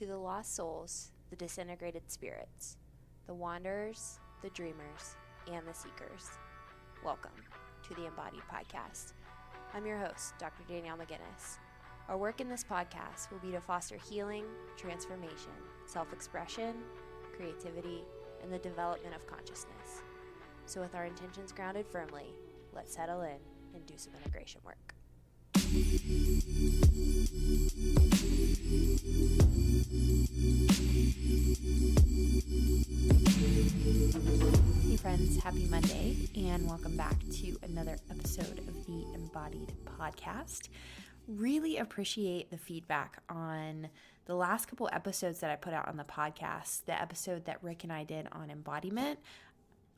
To the lost souls, the disintegrated spirits, the wanderers, the dreamers, and the seekers, welcome to the Embodied Podcast. I'm your host, Dr. Danielle McGinnis. Our work in this podcast will be to foster healing, transformation, self-expression, creativity, and the development of consciousness. So with our intentions grounded firmly, let's settle in and do some integration work. Hey friends, happy Monday and welcome back to another episode of the Embodied Podcast. Really appreciate the feedback on the last couple episodes that I put out on the podcast. The episode that Rick and I did on embodiment.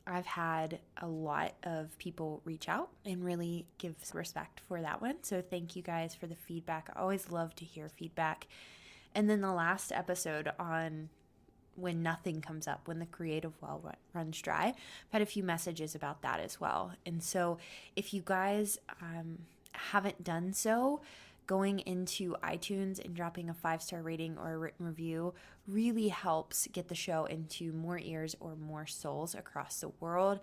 I've had a lot of people reach out and really give respect for that one. So thank you guys for the feedback. I always love to hear feedback. And then the last episode on when nothing comes up, when the creative well runs dry, I've had a few messages about that as well. And so if you guys haven't done so, going into iTunes and dropping a 5-star rating or a written review really helps get the show into more ears or more souls across the world.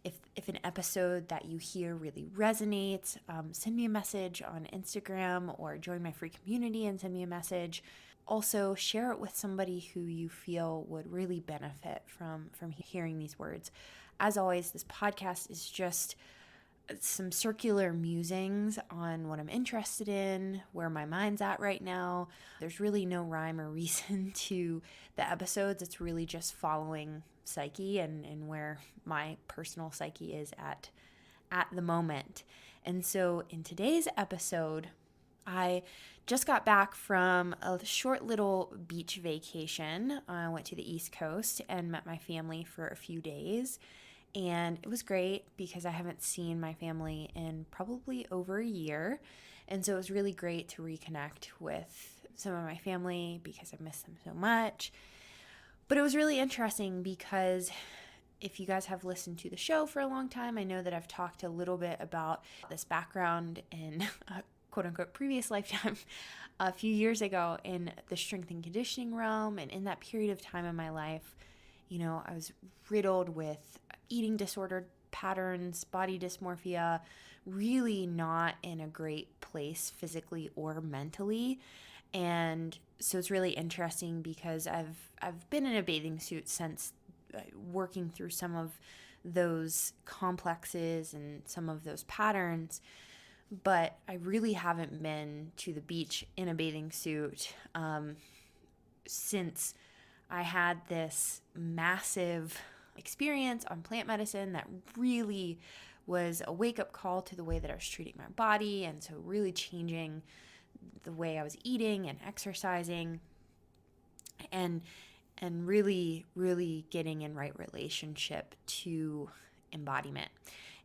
If an episode that you hear really resonates, send me a message on Instagram or join my free community and send me a message. Also, share it with somebody who you feel would really benefit from hearing these words. As always, this podcast is just some circular musings on what I'm interested in, where my mind's at right now. There's really no rhyme or reason to the episodes. It's really just following psyche and where my personal psyche is at the moment. And so in today's episode, I just got back from a short little beach vacation. I went to the East Coast and met my family for a few days. And it was great because I haven't seen my family in probably over a year. And so it was really great to reconnect with some of my family because I miss them so much. But it was really interesting because if you guys have listened to the show for a long time, I know that I've talked a little bit about this background in a quote-unquote previous lifetime a few years ago in the strength and conditioning realm. And in that period of time in my life, you know, I was riddled with eating disordered patterns, body dysmorphia, really not in a great place physically or mentally. And so it's really interesting because I've been in a bathing suit since working through some of those complexes and some of those patterns. But I really haven't been to the beach in a bathing suit since I had this massive experience on plant medicine that really was a wake-up call to the way that I was treating my body, and so really changing the way I was eating and exercising and really, really getting in right relationship to embodiment.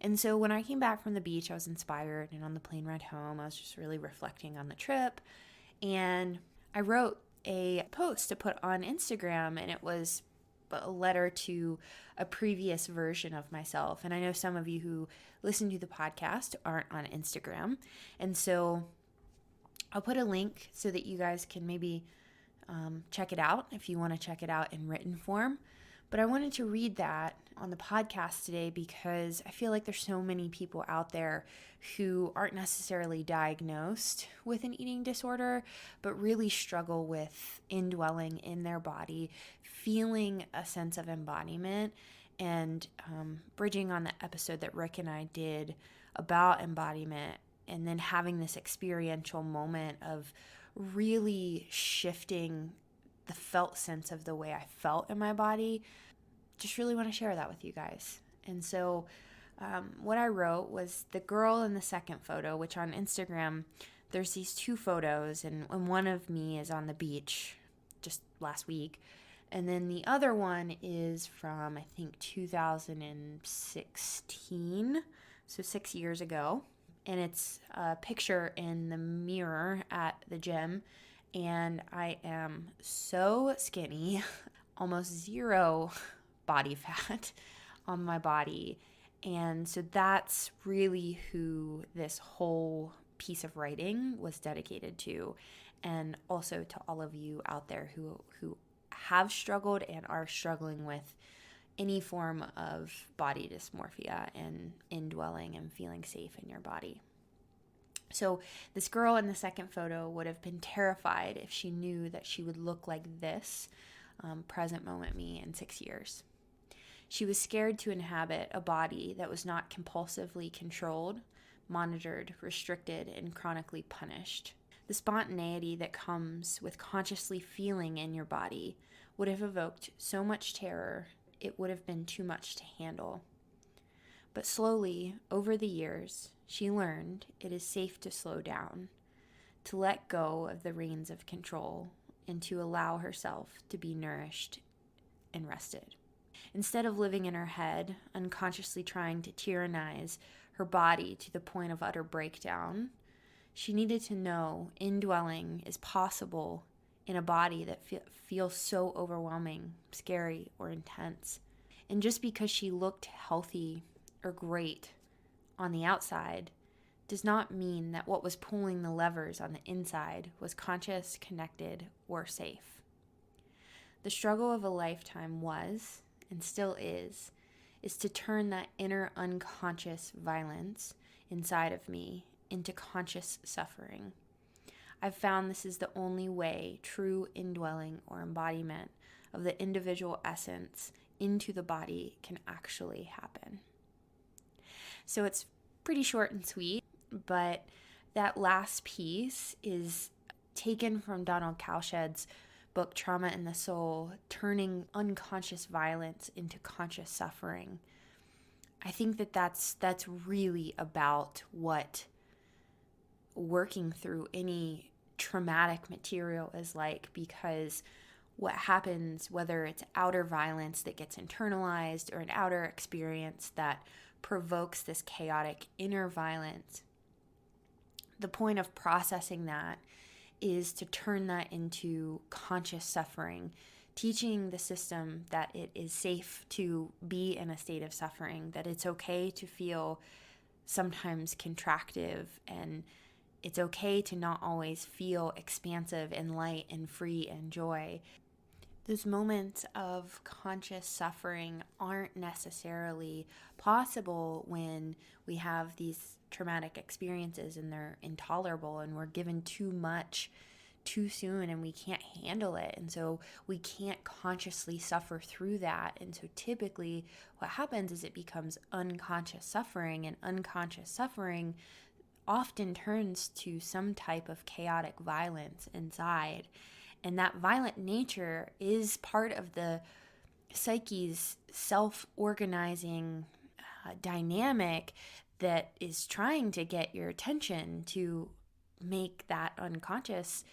And so when I came back from the beach, I was inspired, and on the plane ride home, I was just really reflecting on the trip, and I wrote a post to put on Instagram, and it was a letter to a previous version of myself. And I know some of you who listen to the podcast aren't on Instagram, and so I'll put a link so that you guys can maybe check it out if you want to check it out in written form. But I wanted to read that on the podcast today because I feel like there's so many people out there who aren't necessarily diagnosed with an eating disorder, but really struggle with indwelling in their body, feeling a sense of embodiment, and bridging on the episode that Rick and I did about embodiment, and then having this experiential moment of really shifting the felt sense of the way I felt in my body. Just really want to share that with you guys. And so what I wrote was the girl in the second photo, which on Instagram, there's these two photos, and one of me is on the beach just last week. And then the other one is from, I think, 2016, so 6 years ago. And it's a picture in the mirror at the gym. And I am so skinny, almost zero body fat on my body. And so that's really who this whole piece of writing was dedicated to. and also to all of you out there who have struggled and are struggling with any form of body dysmorphia and indwelling and feeling safe in your body. So this girl in the second photo would have been terrified if she knew that she would look like this, present moment me, in 6 years. She was scared to inhabit a body that was not compulsively controlled, monitored, restricted, and chronically punished. The spontaneity that comes with consciously feeling in your body would have evoked so much terror, it would have been too much to handle. But slowly, over the years, she learned it is safe to slow down, to let go of the reins of control, and to allow herself to be nourished and rested. Instead of living in her head, unconsciously trying to tyrannize her body to the point of utter breakdown, she needed to know indwelling is possible in a body that feels so overwhelming, scary, or intense. And just because she looked healthy or great on the outside does not mean that what was pulling the levers on the inside was conscious, connected, or safe. The struggle of a lifetime was, and still is to turn that inner unconscious violence inside of me into conscious suffering. I've found this is the only way true indwelling or embodiment of the individual essence into the body can actually happen. So it's pretty short and sweet, but that last piece is taken from Donald Cowshed's book Trauma in the Soul, turning unconscious violence into conscious suffering. I think that's really about what working through any traumatic material is like, because what happens, whether it's outer violence that gets internalized or an outer experience that provokes this chaotic inner violence, the point of processing that is to turn that into conscious suffering, teaching the system that it is safe to be in a state of suffering, that it's okay to feel sometimes contractive, and it's okay to not always feel expansive and light and free and joy. Those moments of conscious suffering aren't necessarily possible when we have these traumatic experiences and they're intolerable and we're given too much too soon and we can't handle it. And so we can't consciously suffer through that. And so typically what happens is it becomes unconscious suffering, and unconscious suffering often turns to some type of chaotic violence inside. And that violent nature is part of the psyche's self-organizing dynamic that is trying to get your attention to make that unconscious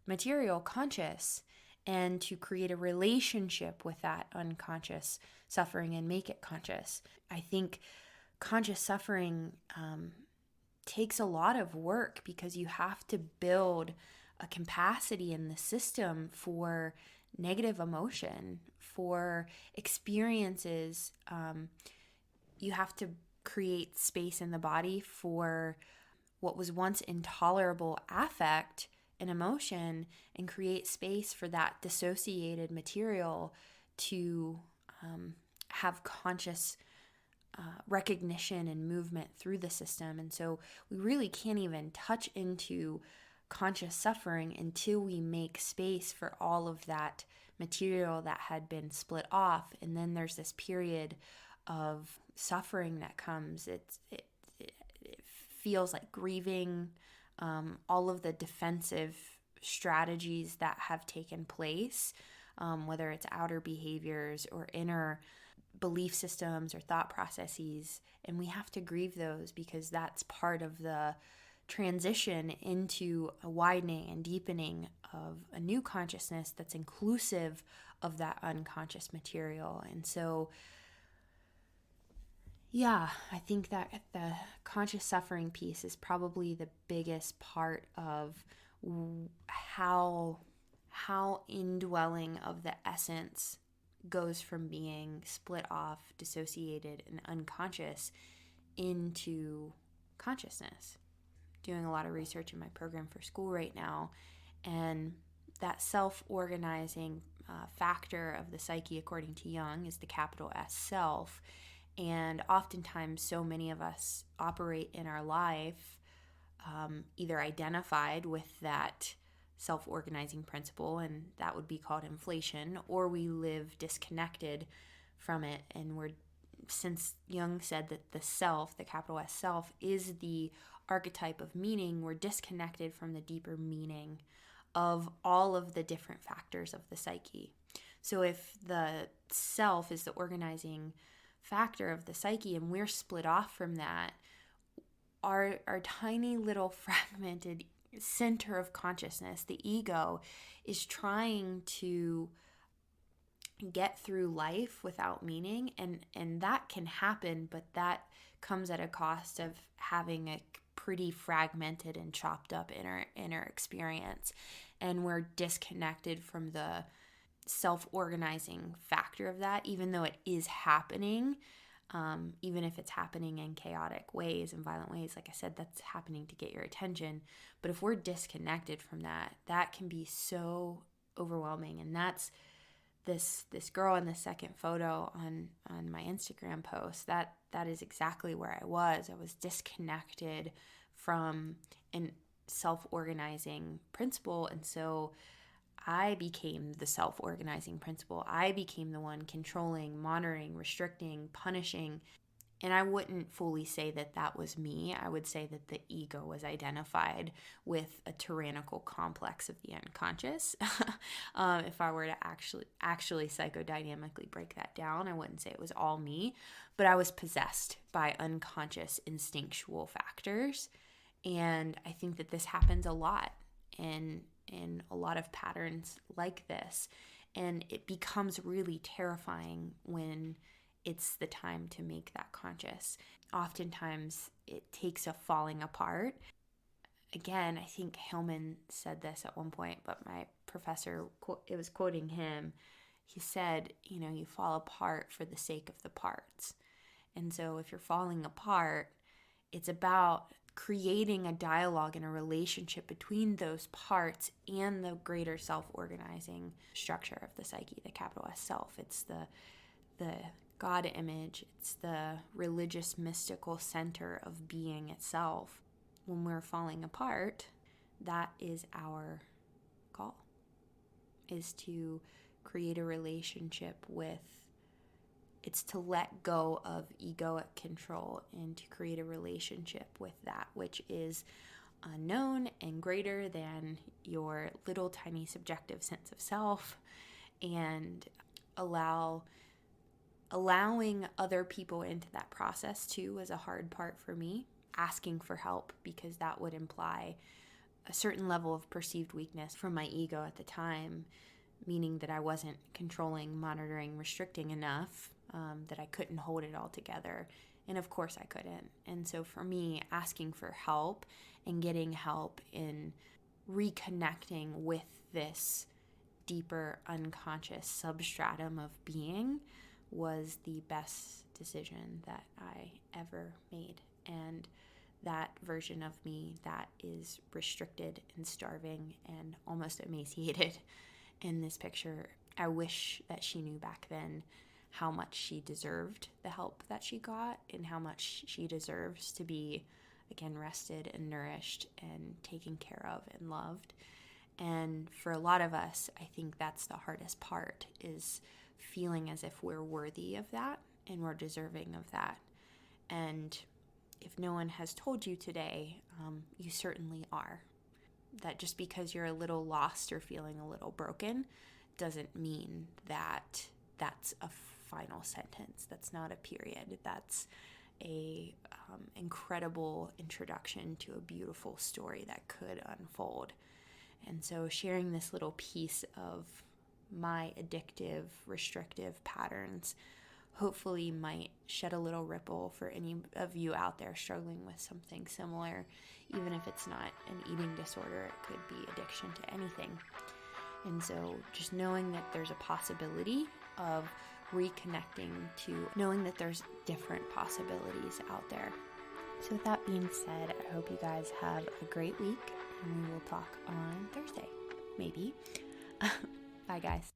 material conscious and to create a relationship with that unconscious suffering and make it conscious. I think conscious suffering takes a lot of work because you have to build a capacity in the system for negative emotion, for experiences. You have to create space in the body for what was once intolerable affect and emotion, and create space for that dissociated material to have conscious recognition and movement through the system. And so we really can't even touch into conscious suffering until we make space for all of that material that had been split off. And then there's this period of suffering that comes. It feels like grieving, all of the defensive strategies that have taken place, whether it's outer behaviors or inner belief systems or thought processes. And we have to grieve those because that's part of the transition into a widening and deepening of a new consciousness that's inclusive of that unconscious material. And so, yeah, I think that the conscious suffering piece is probably the biggest part of how indwelling of the essence goes from being split off, dissociated, and unconscious into consciousness. Doing a lot of research in my program for school right now, And that self-organizing factor of the psyche, according to Jung, is the capital S self. And oftentimes, so many of us operate in our life either identified with that self-organizing principle, and that would be called inflation, or we live disconnected from it. And since Jung said that the self, the capital S self, is the archetype of meaning, we're disconnected from the deeper meaning of all of the different factors of the psyche. So if the self is the organizing factor of the psyche and we're split off from that, our tiny little fragmented center of consciousness, the ego, is trying to get through life without meaning, and that can happen, but that comes at a cost of having a pretty fragmented and chopped up inner experience. And we're disconnected from the self-organizing factor of that, even though it is happening. Even if it's happening in chaotic ways and violent ways, like I said, that's happening to get your attention. But if we're disconnected from that, that can be so overwhelming. And that's this girl in the second photo on my Instagram post. That is exactly where I was. I was disconnected from a self-organizing principle, and so I became the self-organizing principle. I became the one controlling, monitoring, restricting, punishing. And I wouldn't fully say that that was me. I would say that the ego was identified with a tyrannical complex of the unconscious. If I were to actually psychodynamically break that down, I wouldn't say it was all me, but I was possessed by unconscious instinctual factors. And I think that this happens a lot in a lot of patterns like this. And it becomes really terrifying when it's the time to make that conscious. Oftentimes, it takes a falling apart. Again, I think Hillman said this at one point, but my professor, it was quoting him. He said, you fall apart for the sake of the parts. And so if you're falling apart, it's about creating a dialogue and a relationship between those parts and the greater self-organizing structure of the psyche, the capital S self. It's the God image. It's the religious, mystical center of being itself. When we're falling apart, that is our call, is to create a relationship with. It's to let go of egoic control and to create a relationship with that which is unknown and greater than your little tiny subjective sense of self, and allowing other people into that process too was a hard part for me. Asking for help, because that would imply a certain level of perceived weakness from my ego at the time, meaning that I wasn't controlling, monitoring, restricting enough, that I couldn't hold it all together. And of course I couldn't. And so for me, asking for help and getting help in reconnecting with this deeper unconscious substratum of being was the best decision that I ever made. And that version of me that is restricted and starving and almost emaciated in this picture, I wish that she knew back then how much she deserved the help that she got and how much she deserves to be, again, rested and nourished and taken care of and loved. And for a lot of us, I think that's the hardest part, is feeling as if we're worthy of that and we're deserving of that. And if no one has told you today, you certainly are. That just because you're a little lost or feeling a little broken doesn't mean that that's a final sentence. That's not a period. That's a incredible introduction to a beautiful story that could unfold. And so sharing this little piece of my addictive, restrictive patterns hopefully might shed a little ripple for any of you out there struggling with something similar. Even if it's not an eating disorder, it could be addiction to anything. And so just knowing that there's a possibility of reconnecting to knowing that there's different possibilities out there. So with that being said, I hope you guys have a great week, and we will talk on Thursday. maybe. Bye, guys.